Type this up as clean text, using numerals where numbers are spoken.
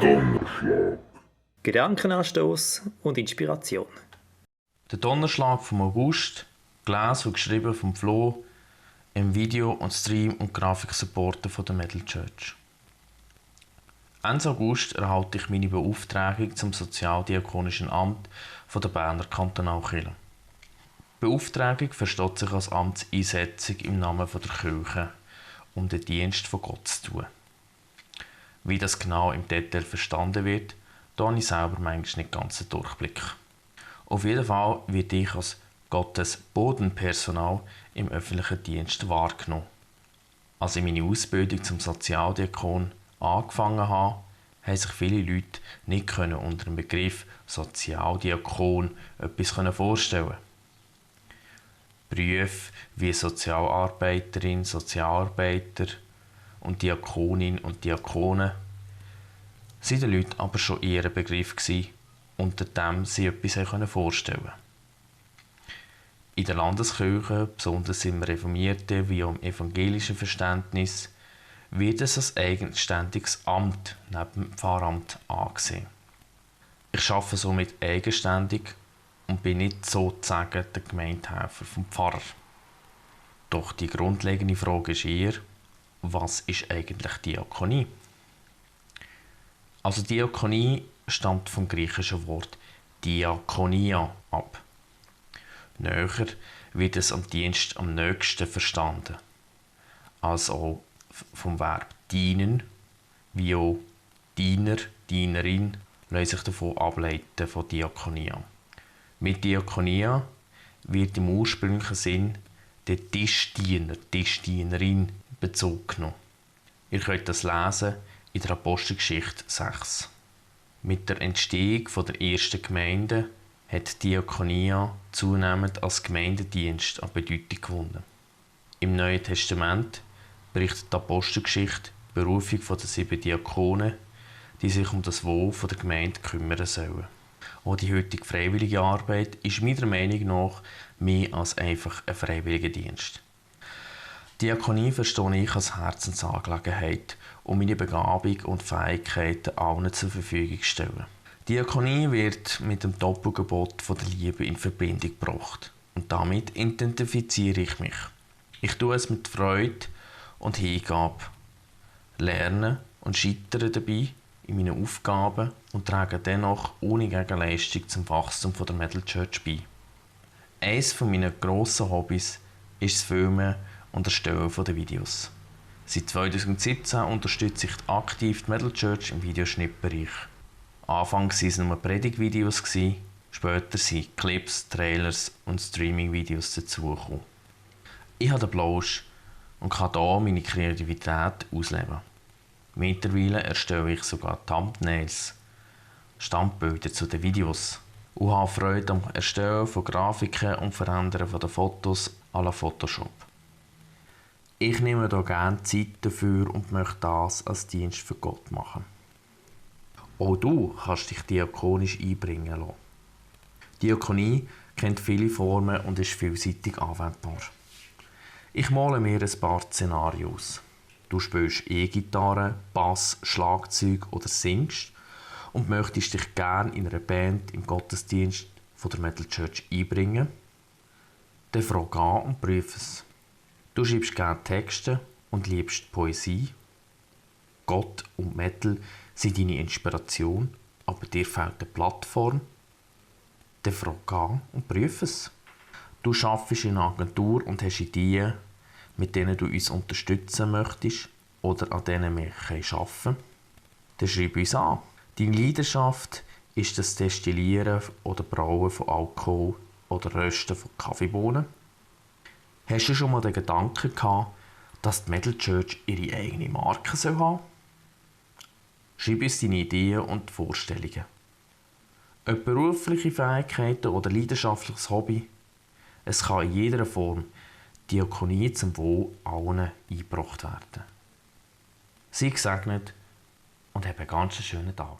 Donnerschlag. Gedankenanstoß und Inspiration. Der Donnerschlag vom August, gelesen und geschrieben vom Flo, im Video und Stream und Grafiksupporter von der Metal Church. Ende August erhalte ich meine Beauftragung zum Sozialdiakonischen Amt von der Berner Kantonalkirche. Beauftragung versteht sich als Amtseinsetzung im Namen der Kirche, um den Dienst von Gott zu tun. Wie das genau im Detail verstanden wird, da habe ich selber manchmal nicht ganz den Durchblick. Auf jeden Fall werde ich als Gottes Bodenpersonal im öffentlichen Dienst wahrgenommen. Als ich meine Ausbildung zum Sozialdiakon angefangen habe, haben sich viele Leute nicht unter dem Begriff Sozialdiakon etwas vorstellen. Berufe wie Sozialarbeiterin, Sozialarbeiter und Diakonin und Diakone waren den Leuten aber schon eher ein Begriff, unter dem sie etwas vorstellen konnten. In der Landeskirche, besonders im reformierten wie auch im evangelischen Verständnis, wird es als eigenständiges Amt neben dem Pfarramt angesehen. Ich arbeite somit eigenständig und bin nicht sozusagen der Gemeindehelfer vom Pfarrer. Doch die grundlegende Frage ist eher, was ist eigentlich Diakonie? Also Diakonie stammt vom griechischen Wort Diakonia ab. Näher wird es am Dienst am nächsten verstanden, als auch vom Verb dienen, wie auch Diener, Dienerin, lassen sich davon ableiten von Diakonia. Mit Diakonia wird im ursprünglichen Sinn der Tischdiener, Tischdienerin Bezug genommen. Ihr könnt das lesen in der Apostelgeschichte 6. Mit der Entstehung der ersten Gemeinde hat Diakonia zunehmend als Gemeindedienst an Bedeutung gewonnen. Im Neuen Testament berichtet die Apostelgeschichte die Berufung der 7 Diakonen, die sich um das Wohl der Gemeinde kümmern sollen. Auch die heutige freiwillige Arbeit ist meiner Meinung nach mehr als einfach ein freiwilliger Dienst. Diakonie verstehe ich als Herzensangelegenheit, um meine Begabung und Fähigkeiten allen zur Verfügung zu stellen. Diakonie wird mit dem Doppelgebot der Liebe in Verbindung gebracht. Und damit identifiziere ich mich. Ich tue es mit Freude und Hingabe, lerne und scheitere dabei in meinen Aufgaben und trage dennoch ohne Gegenleistung zum Wachstum der Metal Church bei. Eines meiner grossen Hobbys ist das Filmen und Erstellen der Videos. Seit 2017 unterstütze ich aktiv die Metal Church im Videoschnittbereich. Anfangs waren es nur Predigtvideos, später sind Clips, Trailers und Streaming-Videos dazugekommen. Ich habe den Blausch und kann hier meine Kreativität ausleben. Mittlerweile erstelle ich sogar Thumbnails, Standbilder zu den Videos und habe Freude am Erstellen von Grafiken und Verändern der Fotos à la Photoshop. Ich nehme hier gerne Zeit dafür und möchte das als Dienst für Gott machen. Auch du kannst dich diakonisch einbringen lassen. Diakonie kennt viele Formen und ist vielseitig anwendbar. Ich male mir ein paar Szenarios. Du spielst E-Gitarre, Bass, Schlagzeug oder singst und möchtest dich gerne in einer Band im Gottesdienst von der Metal Church einbringen. Dann frag an und prüfe es. Du schreibst gerne Texte und liebst Poesie. Gott und Metal sind deine Inspiration, aber dir fehlt eine Plattform. Dann frag an und prüfe es. Du arbeitest in einer Agentur und hast Ideen, mit denen du uns unterstützen möchtest oder an denen wir arbeiten können. Dann schreib uns an. Deine Leidenschaft ist das Destillieren oder Brauen von Alkohol oder Rösten von Kaffeebohnen. Hast du schon mal den Gedanken gehabt, dass die Metal Church ihre eigene Marke haben soll? Schreib uns deine Ideen und Vorstellungen. Ob berufliche Fähigkeiten oder leidenschaftliches Hobby, es kann in jeder Form Diakonie zum Wohl allen eingebracht werden. Sei gesegnet und hab einen ganz schönen Tag.